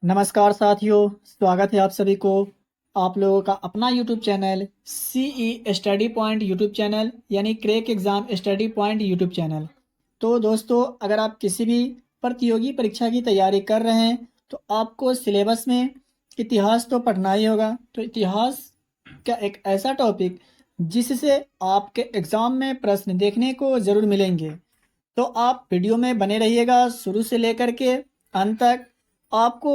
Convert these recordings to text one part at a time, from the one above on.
नमस्कार साथियों, स्वागत है आप सभी को आप लोगों का अपना YouTube channel study point YouTube channel यानी crack exam study point YouTube channel. तो दोस्तों, अगर आप किसी भी प्रतियोगी परीक्षा की तैयारी कर रहे हैं तो आपको सिलेबस में इतिहास तो पढ़ना ही होगा। तो इतिहास का एक ऐसा टॉपिक जिससे आपके एग्ज़ाम में प्रश्न देखने को ज़रूर मिलेंगे। तो आप वीडियो में बने रहिएगा शुरू से लेकर के अंत तक। आपको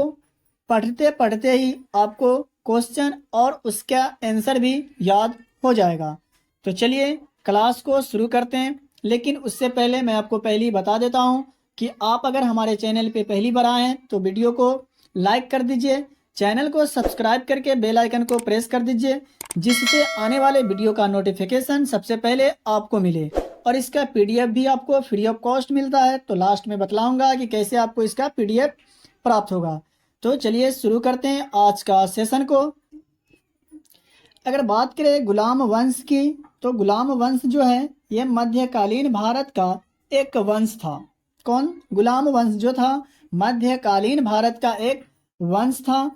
पढ़ते पढ़ते ही आपको क्वेश्चन और उसका आंसर भी याद हो जाएगा। तो चलिए क्लास को शुरू करते हैं, लेकिन उससे पहले मैं आपको पहले ही बता देता हूं कि आप अगर हमारे चैनल पे पहली बार आए हैं तो वीडियो को लाइक कर दीजिए, चैनल को सब्सक्राइब करके बेल आइकन को प्रेस कर दीजिए, जिससे आने वाले वीडियो का नोटिफिकेशन सबसे पहले आपको मिले। और इसका पीडीएफ भी आपको फ्री ऑफ कॉस्ट मिलता है। तो लास्ट में बतलाऊंगा कि कैसे आपको इसका पीडीएफ प्राप्त होगा। तो चलिए शुरू करते हैं आज का सेशन को। अगर बात करें गुलाम वंश की, तो गुलाम वंश जो है ये मध्यकालीन भारत का एक वंश था। कौन? गुलाम वंश जो था मध्यकालीन भारत का एक वंश था,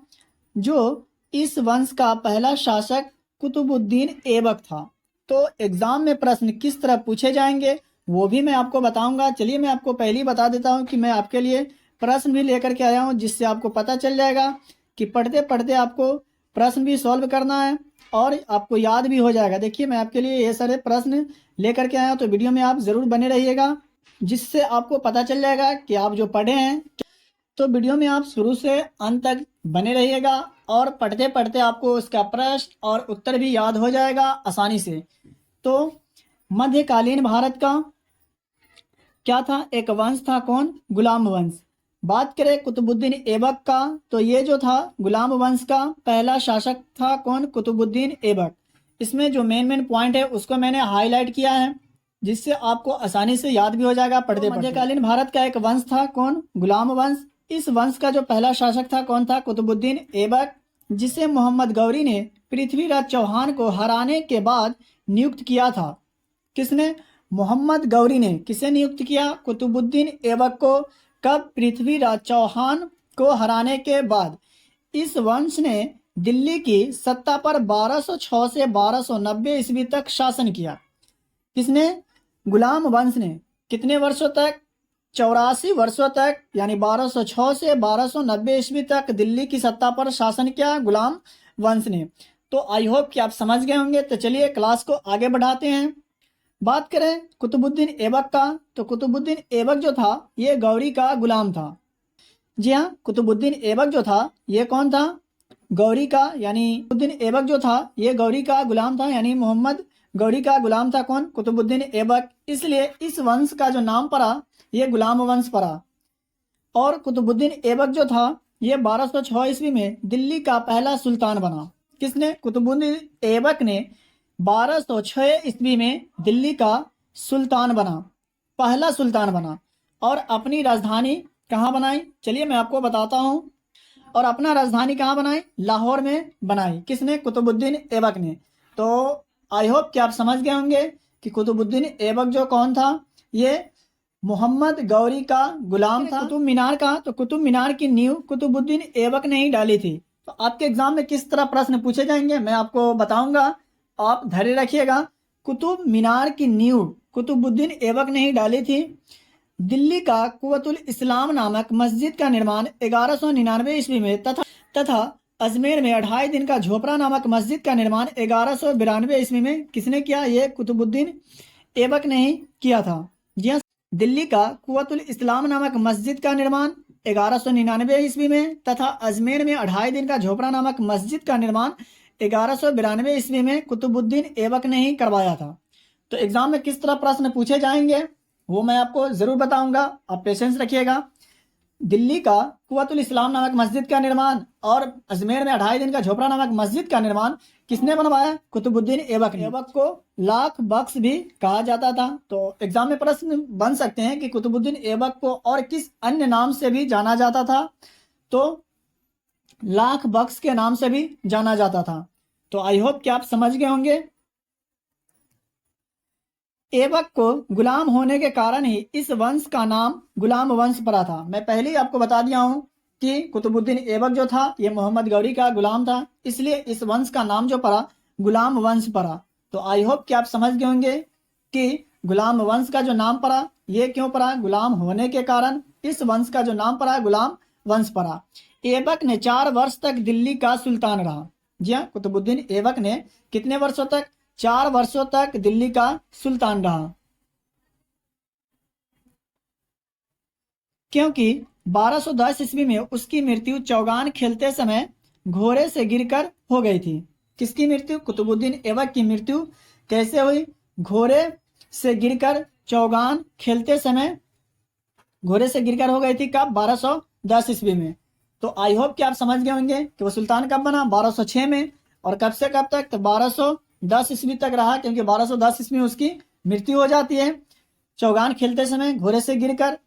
जो इस वंश का पहला शासक कुतुबुद्दीन ऐबक था। तो एग्जाम में प्रश्न किस तरह पूछे जाएंगे वो भी मैं आपको बताऊंगा। चलिए मैं आपको पहले ही बता देता हूं कि मैं आपके लिए प्रश्न भी लेकर के आया हूं, जिससे आपको पता चल जाएगा कि पढ़ते पढ़ते आपको प्रश्न भी सॉल्व करना है और आपको याद भी हो जाएगा। देखिए मैं आपके लिए ये सारे प्रश्न लेकर के आया हूं, तो वीडियो में आप ज़रूर बने रहिएगा, जिससे आपको पता चल जाएगा कि आप जो पढ़े हैं। तो वीडियो में आप शुरू से अंत तक बने रहिएगा और पढ़ते पढ़ते आपको उसका प्रश्न और उत्तर भी याद हो जाएगा आसानी से। तो मध्यकालीन भारत का क्या था? एक वंश था। कौन? गुलाम वंश। बात करें कुतुबुद्दीन ऐबक का, तो ये जो था गुलाम वंश का पहला शासक था। कौन? कुतुबुद्दीन ऐबक। इसमें जो मेन मेन पॉइंट है उसको मैंने हाईलाइट किया है, जिससे आपको आसानी से याद भी हो जाएगा पढ़ते पढ़ते। मध्यकालीन भारत का एक वंश था। कौन? गुलाम वंश। इस वंश का जो पहला शासक था कौन था? कुतुबुद्दीन ऐबक, जिसे मोहम्मद गौरी ने पृथ्वीराज चौहान को हराने के बाद नियुक्त किया था। किसने? मोहम्मद गौरी ने। किसे नियुक्त किया? कुतुबुद्दीन ऐबक को। कब? पृथ्वीराज चौहान को हराने के बाद। इस वंश ने दिल्ली की सत्ता पर 1206 से 1290 ईस्वी तक शासन किया। किसने? गुलाम वंश ने। कितने वर्षों तक? 84 वर्षों तक, यानी 1206 से 1290 ईस्वी तक दिल्ली की सत्ता पर शासन किया गुलाम वंश ने। तो आई होप कि आप समझ गए होंगे। तो चलिए क्लास को आगे बढ़ाते हैं। बात करें कुतुबुद्दीन ऐबक का, तो कुतुबुद्दीन ऐबक जो था ये गौरी का गुलाम था। जी हाँ, कुतुबुद्दीन ऐबक जो था ये कौन था? गौरी का, यानी कुतुबुद्दीन ऐबक जो था ये गौरी का गुलाम था, यानी मोहम्मद गौरी का गुलाम था। कौन? कुतुबुद्दीन ऐबक। इसलिए इस वंश का जो नाम पड़ा ये गुलाम वंश पड़ा। और कुतुबुद्दीन ऐबक जो था ये 1206 ईस्वी में दिल्ली का पहला सुल्तान बना। किसने? कुतुबुद्दीन ऐबक ने 1206 ईस्वी में दिल्ली का सुल्तान बना, पहला सुल्तान बना। और अपनी राजधानी कहाँ बनाई? चलिए मैं आपको बताता हूँ। और अपना राजधानी कहाँ बनाई? लाहौर में बनाई। किसने? कुतुबुद्दीन ऐबक ने। तो आई होप कि आप समझ गए होंगे कि कुतुबुद्दीन ऐबक जो कौन था, ये मोहम्मद गौरी का गुलाम था। कुतुब मीनार का, तो कुतुब मीनार की नींव कुतुबुद्दीन ऐबक ने ही डाली थी। तो आपके एग्जाम में किस तरह प्रश्न पूछे जाएंगे मैं आपको बताऊंगा, आप धैर्य रखिएगा। कुतुब मीनार की नींव कुतुबुद्दीन ऐबक ने ही डाली थी। दिल्ली का कुवतुल इस्लाम नामक मस्जिद का निर्माण 1199 ईस्वी में तथा अजमेर में 2.5 दिन का झोपड़ा नामक मस्जिद का निर्माण 1192 ईस्वी में किसने किया? ये कुतुबुद्दीन ऐबक ने ही किया था। जी हाँ, दिल्ली का कुवतुल इस्लाम नामक मस्जिद का निर्माण 1199 ईस्वी में तथा अजमेर में 2.5 दिन का झोपड़ा नामक मस्जिद का निर्माण 1192 ईस्वी में कुतुबुद्दीन ऐबक ने ही करवाया था। तो एग्जाम में किस तरह प्रश्न पूछे जाएंगे वो मैं आपको जरूर बताऊंगा, आप पेशेंस रखिएगा। दिल्ली का कुवतुल इस्लाम नामक मस्जिद का निर्माण और अजमेर में 2.5 दिन का झोपड़ा नामक मस्जिद का निर्माण किसने बनवाया? कुतुबुद्दीन ऐबक ने। ऐबक को लाख बख्श भी कहा जाता था। तो एग्जाम में प्रश्न बन सकते हैं कि कुतुबुद्दीन ऐबक को और किस अन्य नाम से भी जाना जाता था? तो लाख बख्श के नाम से भी जाना जाता था। तो आई होप कि आप समझ गए होंगे। ऐबक को गुलाम होने के कारण ही इस वंश का नाम गुलाम वंश पड़ा था। मैं पहले ही आपको बता दिया हूं कि कुतुबुद्दीन ऐबक जो था ये मोहम्मद गौरी का गुलाम था, इसलिए इस वंश का नाम जो पड़ा गुलाम वंश पड़ा। तो आई होप कि आप समझ गए होंगे कि गुलाम वंश का जो नाम पड़ा ये क्यों पड़ा, गुलाम होने के कारण इस वंश का जो नाम पड़ा गुलाम वंश पड़ा। ऐबक ने 4 वर्ष तक दिल्ली का सुल्तान रहा। जी हाँ, कुतुबुद्दीन ऐबक ने कितने वर्षों तक, 4 वर्षों तक दिल्ली का सुल्तान रहा। क्योंकि 1210 ईस्वी में उसकी मृत्यु चौगान खेलते समय घोड़े से गिरकर हो गई थी। किसकी मृत्यु, कुतुबुद्दीन ऐबक की मृत्यु कैसे हुई, घोड़े से गिरकर चौगान खेलते समय घोड़े से गिरकर हो गई थी। कब, 1210 ईस्वी में। तो आई होप कि आप समझ गए होंगे कि वो सुल्तान कब बना, 1206 में। और कब से कब तक, तो 1210 ईस्वी तक रहा, क्योंकि 1210 ईस्वी में उसकी मृत्यु हो जाती है चौगान खेलते समय घोड़े से गिरकर।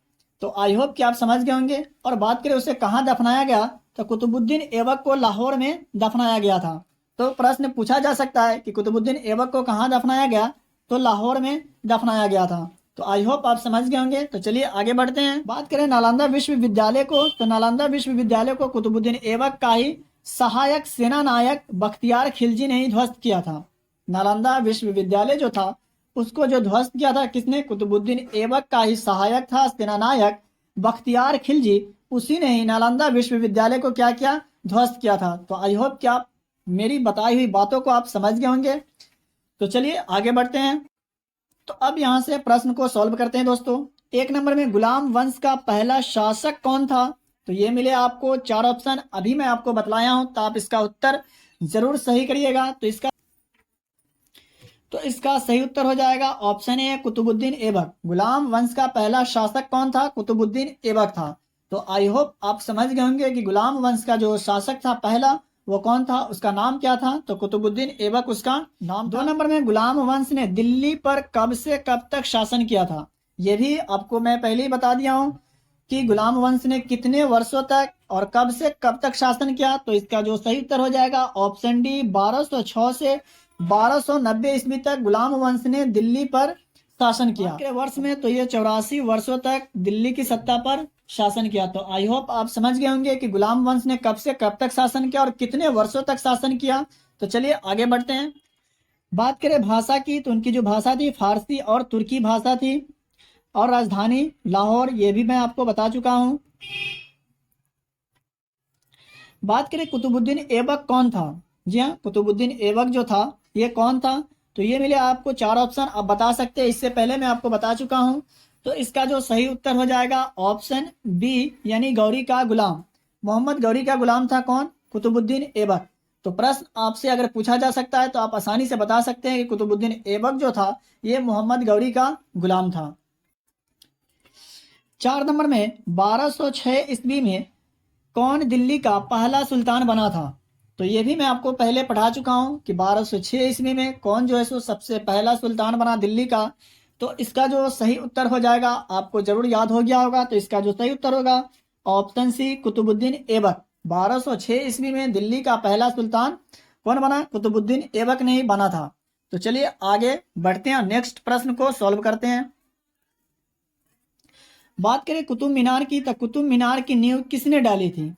तो आई होप कि आप समझ गए होंगे। और बात करें उसे कहाँ दफनाया गया, तो कुतुबुद्दीन ऐबक को लाहौर में दफनाया गया था। तो प्रश्न पूछा जा सकता है कि कुतुबुद्दीन ऐबक को कहाँ दफनाया गया, तो लाहौर में दफनाया गया था। तो आई होप आप समझ गए होंगे। तो चलिए आगे बढ़ते हैं। बात करें नालंदा विश्वविद्यालय को, तो नालंदा विश्वविद्यालय को कुतुबुद्दीन ऐबक का ही सहायक सेना नायक बख्तियार खिलजी ने ही ध्वस्त किया था। नालंदा विश्वविद्यालय जो था उसको जो ध्वस्त किया था किसने, कुतुबुद्दीन ऐबक का ही सहायक था सेनानायक बख्तियार खिलजी, उसी ने ही नालंदा विश्वविद्यालय को क्या किया, ध्वस्त किया था। तो आई होप कि आप मेरी बताई हुई बातों को आप समझ गए होंगे। तो चलिए आगे बढ़ते हैं। तो अब यहाँ से प्रश्न को सॉल्व करते हैं दोस्तों। 1 नंबर में गुलाम वंश का पहला शासक कौन था, तो ये मिले आपको 4 ऑप्शन, अभी मैं आपको बतलाया हूं, तो आप इसका उत्तर जरूर सही करिएगा। तो इसका सही उत्तर हो जाएगा ऑप्शन ए, कुतुबुद्दीन ऐबक। गुलाम वंश का पहला शासक कौन था, कुतुबुद्दीन ऐबक था। तो आई होप आप समझ गए होंगे कि गुलाम वंश का जो शासक था पहला वो कौन था, उसका नाम क्या था, तो कुतुबुद्दीन ऐबक उसका नाम। 2 नंबर में गुलाम वंश ने दिल्ली पर कब से कब तक शासन किया था, ये भी आपको मैं पहले ही बता दिया हूँ कि गुलाम वंश ने कितने वर्षों तक और कब से कब तक शासन किया। तो इसका जो सही उत्तर हो जाएगा ऑप्शन डी, 1206 से 1290 ईस्वी तक गुलाम वंश ने दिल्ली पर शासन किया। के वर्ष में तो ये 84 वर्षों तक दिल्ली की सत्ता पर शासन किया। तो आई होप आप समझ गए होंगे कि गुलाम वंश ने कब से कब तक शासन किया और कितने वर्षों तक शासन किया। तो चलिए आगे बढ़ते हैं। बात करें भाषा की, तो उनकी जो भाषा थी फारसी और तुर्की भाषा थी, और राजधानी लाहौर, ये भी मैं आपको बता चुका हूं। बात करें कुतुबुद्दीन ऐबक कौन था, जी हाँ, कुतुबुद्दीन ऐबक जो था ये कौन था, तो ये मिले आपको 4 ऑप्शन, आप बता सकते हैं, इससे पहले मैं आपको बता चुका हूं। तो इसका जो सही उत्तर हो जाएगा ऑप्शन बी, यानी गौरी का गुलाम। मोहम्मद गौरी का गुलाम था कौन, कुतुबुद्दीन ऐबक। तो प्रश्न आपसे अगर पूछा जा सकता है तो आप आसानी से बता सकते हैं कि कुतुबुद्दीन ऐबक जो था ये मोहम्मद गौरी का गुलाम था। 4 नंबर में 1206 ईस्वी में कौन दिल्ली का पहला सुल्तान बना था, तो ये भी मैं आपको पहले पढ़ा चुका हूं कि 1206 ईस्वी में कौन जो है सो सबसे पहला सुल्तान बना दिल्ली का। तो इसका जो सही उत्तर हो जाएगा आपको जरूर याद हो गया होगा। तो इसका जो सही उत्तर होगा ऑप्शन सी, कुतुबुद्दीन ऐबक। 1206 ईस्वी में दिल्ली का पहला सुल्तान कौन बना, कुतुबुद्दीन ऐबक ने ही बना था। तो चलिए आगे बढ़ते हैं, नेक्स्ट प्रश्न को सॉल्व करते हैं। बात करें कुतुब मीनार की, तो कुतुब मीनार की नींव किसने डाली थी,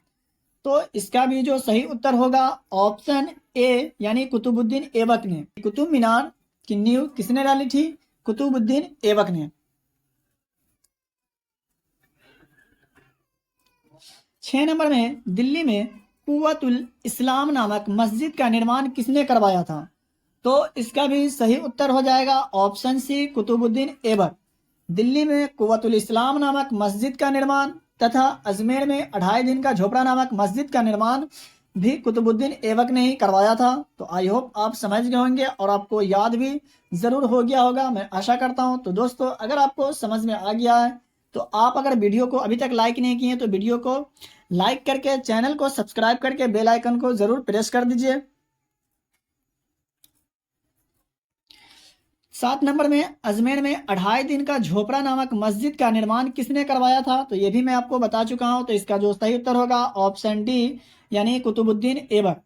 तो इसका भी जो सही उत्तर होगा ऑप्शन ए, यानी कुतुबुद्दीन ऐबक ने। कुतुब मीनार की नींव किसने डाली थी, कुतुबुद्दीन ऐबक ने। 6 नंबर में दिल्ली में कुव्वतुल इस्लाम नामक मस्जिद का निर्माण किसने करवाया था, तो इसका भी सही उत्तर हो जाएगा ऑप्शन सी, कुतुबुद्दीन ऐबक। दिल्ली में कुव्वतुल इस्लाम नामक मस्जिद का निर्माण तथा अजमेर में 2.5 दिन का झोपड़ा नामक मस्जिद का निर्माण भी कुतुबुद्दीन ऐबक ने ही करवाया था। तो आई होप आप समझ गए होंगे और आपको याद भी जरूर हो गया होगा, मैं आशा करता हूं। तो दोस्तों अगर आपको समझ में आ गया है तो आप अगर वीडियो को अभी तक लाइक नहीं किए तो वीडियो को लाइक करके चैनल को सब्सक्राइब करके बेल आइकन को जरूर प्रेस कर दीजिए। 7 नंबर में अजमेर में 2.5 दिन का झोपड़ा नामक मस्जिद का निर्माण किसने करवाया था, तो ये भी मैं आपको बता चुका हूं। तो इसका जो सही उत्तर होगा ऑप्शन डी, यानी कुतुबुद्दीन ऐबक,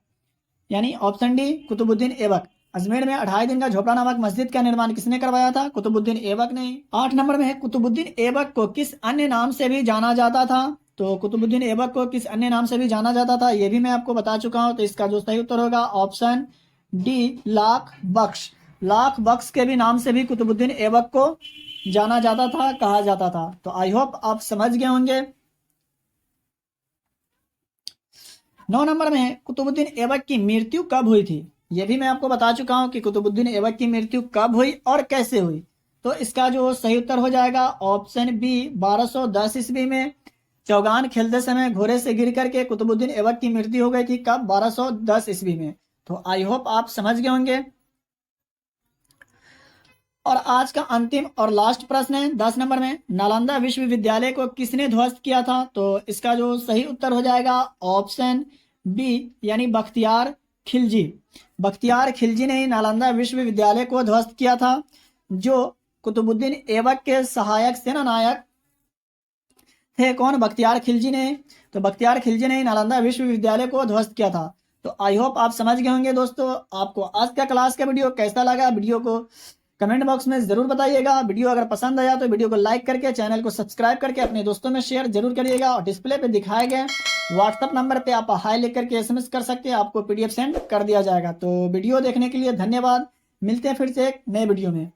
यानी ऑप्शन डी कुतुबुद्दीन ऐबक। अजमेर में 2.5 दिन का झोपड़ा नामक मस्जिद का निर्माण किसने करवाया था, कुतुबुद्दीन ऐबक ने। 8 नंबर में कुतुबुद्दीन ऐबक को किस अन्य नाम से भी जाना जाता था, तो कुतुबुद्दीन ऐबक को किस अन्य नाम से भी जाना जाता था, ये भी मैं आपको बता चुका हूँ। तो इसका जो सही उत्तर होगा ऑप्शन डी, लाख बख्श। लाख बख्श के भी नाम से भी कुतुबुद्दीन ऐबक को जाना जाता था, कहा जाता था। तो आई होप आप समझ गए होंगे। 9 नंबर में है, कुतुबुद्दीन ऐबक की मृत्यु कब हुई थी। ये भी मैं आपको बता चुका हूँ कि कुतुबुद्दीन ऐबक की मृत्यु कब हुई और कैसे हुई। तो इसका जो सही उत्तर हो जाएगा ऑप्शन बी, 1210 ईस्वी में चौगान खेलते समय घोड़े से गिर करके कुतुबुद्दीन ऐबक की मृत्यु हो गई थी। कब? 1210 ईस्वी में। तो आई होप आप समझ गए होंगे। और आज का अंतिम और लास्ट प्रश्न है 10 नंबर में, नालंदा विश्वविद्यालय को किसने ध्वस्त किया था। तो इसका जो सही उत्तर हो जाएगा ऑप्शन बी, यानी बख्तियार खिलजी। बख्तियार खिलजी ने ही नालंदा विश्वविद्यालय को ध्वस्त किया था, जो कुतुबुद्दीन ऐबक के सहायक सेनानायक थे। कौन? बख्तियार खिलजी ने। तो बख्तियार खिलजी ने ही नालंदा विश्वविद्यालय को ध्वस्त किया था। तो आई होप आप समझ गए होंगे दोस्तों। आपको आज का क्लास का वीडियो कैसा लगा, वीडियो को कमेंट बॉक्स में जरूर बताइएगा। वीडियो अगर पसंद आया तो वीडियो को लाइक करके चैनल को सब्सक्राइब करके अपने दोस्तों में शेयर जरूर करिएगा। और डिस्प्ले पे दिखाए गए व्हाट्सएप नंबर पे आप हाई लिख करके SMS कर सकते हैं, आपको PDF सेंड कर दिया जाएगा। तो वीडियो देखने के लिए धन्यवाद। मिलते हैं फिर से एक नए वीडियो में।